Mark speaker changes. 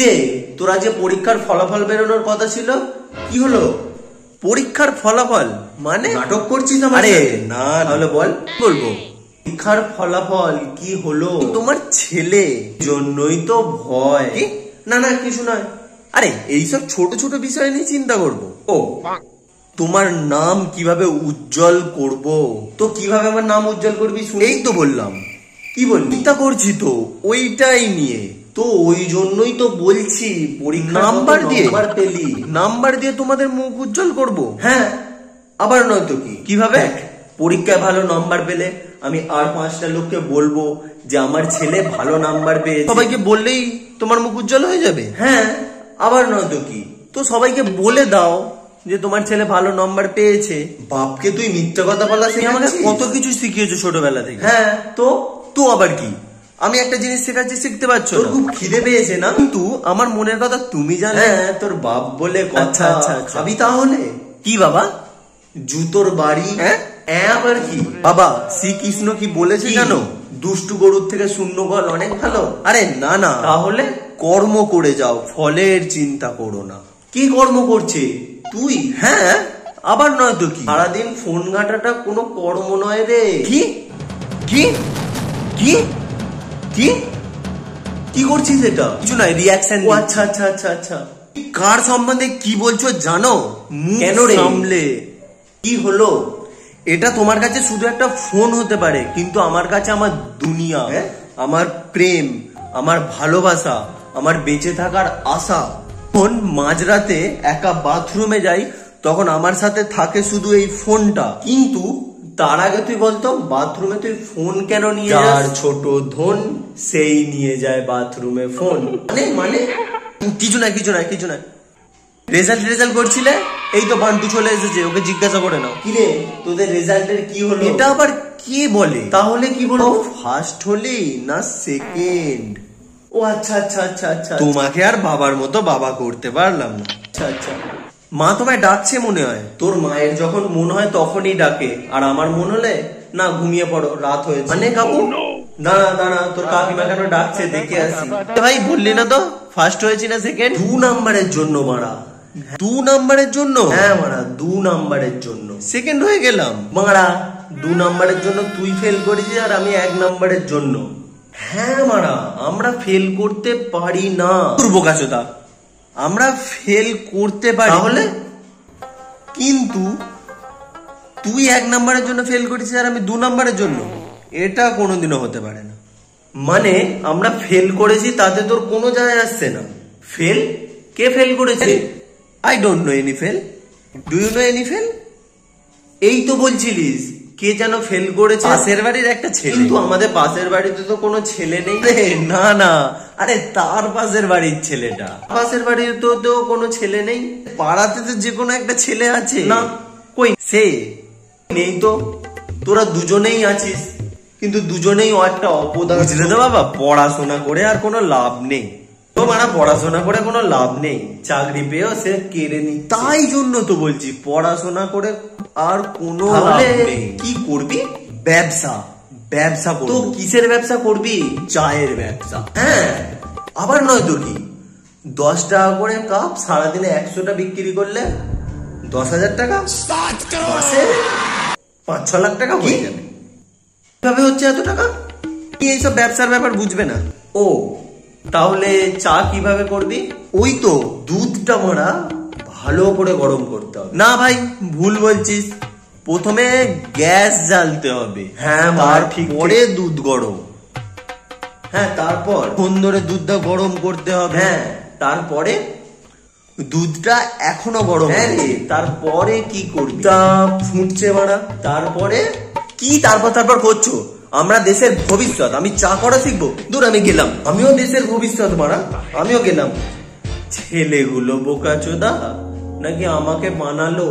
Speaker 1: রে তোরা যে পরীক্ষার ফলাফল বেরোনোর কথা ছিল, কি হলো?
Speaker 2: পরীক্ষার ফলাফল মানে?
Speaker 1: নাটক করছিস আমার
Speaker 2: আরে
Speaker 1: সাথে?
Speaker 2: না,
Speaker 1: তাহলে বল,
Speaker 2: বলবো
Speaker 1: পরীক্ষার ফলাফল কি হলো?
Speaker 2: তোমার ছেলে
Speaker 1: জন্যই তো ভয়।
Speaker 2: কি?
Speaker 1: না না কিছু নয়।
Speaker 2: আরে এইসব ছোট ছোট বিষয় নিয়ে চিন্তা করব।
Speaker 1: ও,
Speaker 2: তোমার নাম কিভাবে উজ্জ্বল করব?
Speaker 1: তো কিভাবে আমার নাম উজ্জ্বল করবি শুনে?
Speaker 2: এই তো বললাম,
Speaker 1: কি বললি?
Speaker 2: চিন্তা করছি তো ওইটাই নিয়ে।
Speaker 1: তো ওই জন্যই তো বলছি পরীক্ষা
Speaker 2: নাম্বার দিয়ে?
Speaker 1: নাম্বার পেলি?
Speaker 2: নাম্বার দিয়ে তোমাদের মুখ উজ্জ্বল করব?
Speaker 1: হ্যাঁ, আবার নয় তো কি?
Speaker 2: কিভাবে?
Speaker 1: দেখ, পরীক্ষায় ভালো নাম্বার পেলে আমি আর 5টা লোককে বলবো যে আমার ছেলে ভালো নাম্বার পেয়েছে।
Speaker 2: সবাইকে বললেই তোমার মুখ উজ্জ্বল হয়ে যাবে?
Speaker 1: হ্যাঁ, আবার নয় তো কি?
Speaker 2: তো সবাইকে বলে দাও যে তোমার ছেলে ভালো নাম্বার পেয়েছে।
Speaker 1: বাপকে তুই মিথ্যা কথা বলা
Speaker 2: তুমি আমাকে
Speaker 1: শেখাচ্ছিস?
Speaker 2: কত কিছু শিখিয়েছো ছোটবেলা থেকে।
Speaker 1: হ্যাঁ, তো
Speaker 2: তো আবার কি, আমি একটা জিনিস শেখাচ্ছি, শিখতে পারছো
Speaker 1: তোর
Speaker 2: না?
Speaker 1: খুব খিদে পেয়েছে না?
Speaker 2: কিন্তু আমার মনের কথা তুমি জানো।
Speaker 1: হ্যাঁ, তোর বাপ বলে কথা।
Speaker 2: আচ্ছা, আচ্ছা, আচ্ছা।
Speaker 1: খাবি তাহলে?
Speaker 2: কি বাবা?
Speaker 1: জুতোর বাড়ি।
Speaker 2: হ্যাঁ?
Speaker 1: আবার কি?
Speaker 2: বাবা শ্রীকৃষ্ণ কি বলেছে
Speaker 1: কি?
Speaker 2: জানো?
Speaker 1: দুষ্টু গরুর থেকে শূন্য গল অনেক ভালো।
Speaker 2: আরে না না,
Speaker 1: তাহলে
Speaker 2: কর্ম করে যাও, ফলের চিন্তা করো না।
Speaker 1: কি কর্ম করছে তুই?
Speaker 2: হ্যাঁ, আবার নয় তো কি?
Speaker 1: সারাদিন ফোন ঘাটাটা কোনো কর্ম নয় রে।
Speaker 2: কি কি কি কি
Speaker 1: কি করছিস এটা?
Speaker 2: কিছু নয়, রিয়াকশন।
Speaker 1: ও আচ্ছা আচ্ছা আচ্ছা আচ্ছা।
Speaker 2: কার সম্বন্ধে কি বলছো জানো? মুখ
Speaker 1: কেন রে?
Speaker 2: সামলে।
Speaker 1: কি হলো?
Speaker 2: এটা তোমার কাছে শুধু একটা ফোন হতে পারে, কিন্তু আমার কাছে আমার দুনিয়া,
Speaker 1: হ্যাঁ?
Speaker 2: আমার প্রেম, আমার ভালোবাসা, আমার বেঁচে থাকার আশা। যখন মাঝরাতে একা বাথরুমে যাই তখন আমার সাথে থাকে শুধু এই ফোনটা।
Speaker 1: কিন্তু তার আগে তুই বলতো, বাথরুমে তুই ফোন কেন নিয়ে
Speaker 2: যার
Speaker 1: যাস?
Speaker 2: ছোট ধন
Speaker 1: সেই নিয়ে যায় বাথরুমে ফোন। মানে মানে
Speaker 2: কিছু না কিছু না কিছু না। রেজাল্ট করছিলে, এই তো বান্টু চলে এসেছে, ওকে জিজ্ঞাসা করে নাও।
Speaker 1: কিরে, তোদের রেজাল্টের কি হলো?
Speaker 2: এটা আবার কে বলে?
Speaker 1: তাহলে কি বলবো?
Speaker 2: ফার্স্ট হলে না সেকেন্ড?
Speaker 1: ও আচ্ছা আচ্ছা আচ্ছা আচ্ছা
Speaker 2: তোমাকে আর বাবার মতো বাবা করতে পারলাম না।
Speaker 1: আচ্ছা আচ্ছা।
Speaker 2: মা তোমায় ডাকছে মনে হয়।
Speaker 1: তোর মায়ের যখন মন হয় তখনই ডাকে, আর আমার মন হলে না ঘুমিয়ে পড়ো, রাত হয়েছে।
Speaker 2: মানে কাকু,
Speaker 1: দাঁড়া দাঁড়া, তোর কাকিমা কেন ডাকছে দেখে আসি।
Speaker 2: ভাই বললি না তো ফার্স্ট হয়েছি না সেকেন্ড?
Speaker 1: 2 নাম্বারের জন্য মারা।
Speaker 2: 2 নাম্বারের জন্য?
Speaker 1: হ্যাঁ মারা, 2 নাম্বারের জন্য
Speaker 2: সেকেন্ড হয়ে গেলাম।
Speaker 1: মারা, 2 নাম্বারের জন্য তুই ফেল করেছিস আর আমি 1 নাম্বারের জন্য। হ্যাঁ মারা, আমরা ফেল করতে পারি না।
Speaker 2: পূর্বকাশতা, আমরা ফেল করতে পারি
Speaker 1: তাহলে?
Speaker 2: কিন্তু তুই 1 নাম্বারের জন্য ফেল করেছিস আর আমি 2 নাম্বারের জন্য, এটা কোনোদিনও হতে পারে না।
Speaker 1: মানে আমরা ফেল করেছি তাতে তোর কোনো যায় আসছে না। ফেল? কে ফেল করেছে?
Speaker 2: I don't know any fail. Do you know any fail?
Speaker 1: এই তো বলছিলিস কে যেন ফেল করেছে।
Speaker 2: পাশের বাড়ির একটা ছেলে।
Speaker 1: কিন্তু আমাদের পাশের বাড়িতে তো কোনো ছেলে নেই।
Speaker 2: না না, আরে তার পাশের বাড়ির ছেলেটা।
Speaker 1: পাশের বাড়িতে তো কোনো ছেলে নেই।
Speaker 2: পাড়াতে তো যে কোনো একটা ছেলে আছে।
Speaker 1: না,
Speaker 2: কই সে?
Speaker 1: নেই তো। তোরা দুজনেই আছিস, কিন্তু দুজনেই একটা অপদার্থ।
Speaker 2: বুঝলে তো বাবা, পড়াশোনা করে আর কোনো লাভ নেই।
Speaker 1: তো মারা, পড়াশোনা করে কোনো লাভ নেই, চাকরি পেয়েও সে কেড়ে নি।
Speaker 2: তাই জন্য তো বলছি পড়াশোনা করে আর কোনো লাভ
Speaker 1: তাহলে
Speaker 2: নেই।
Speaker 1: কি করবি?
Speaker 2: ব্যবসা, ব্যবসা
Speaker 1: তো
Speaker 2: করব।
Speaker 1: কিসের ব্যবসা করবি?
Speaker 2: চায়ের ব্যবসা।
Speaker 1: হ্যাঁ, আবার নয় তো কি? 10 টাকা করে কাপ, সারাদিনে 100টা বিক্রি করলে 10,000 টাকা, মাসে 5-6 লাখ টাকা হয়ে যাবে।
Speaker 2: কিভাবে হচ্ছে এত টাকা? কি এইসব ব্যবসার ব্যাপার বুঝবে না?
Speaker 1: ও, তাহলে চা কিভাবে করবি?
Speaker 2: ওই তো,
Speaker 1: দুধটা মারা ভালো করে গরম করতে হবে।
Speaker 2: না ভাই ভুল বলছিস। প্রথমে গ্যাস জ্বালতে হবে,
Speaker 1: হ্যাঁ মা, ঠিক
Speaker 2: তারপরে দুধ গরম।
Speaker 1: হ্যাঁ, তারপর?
Speaker 2: ফোন ধরে দুধটা গরম করতে হবে।
Speaker 1: হ্যাঁ, তারপরে?
Speaker 2: দুধটা এখনো গরম।
Speaker 1: হ্যাঁ রে, তারপরে কি করবি?
Speaker 2: তা ফুটছে মারা।
Speaker 1: তারপরে?
Speaker 2: কি তারপর করছো? আমরা দেশের ভবিষ্যৎ, আমি চা করা শিখবো? দূর, আমি গেলাম।
Speaker 1: আমিও দেশের ভবিষ্যৎ মারা, আমিও গেলাম। ছেলেগুলো বোকাচোদা নাকি আমাকে বানালো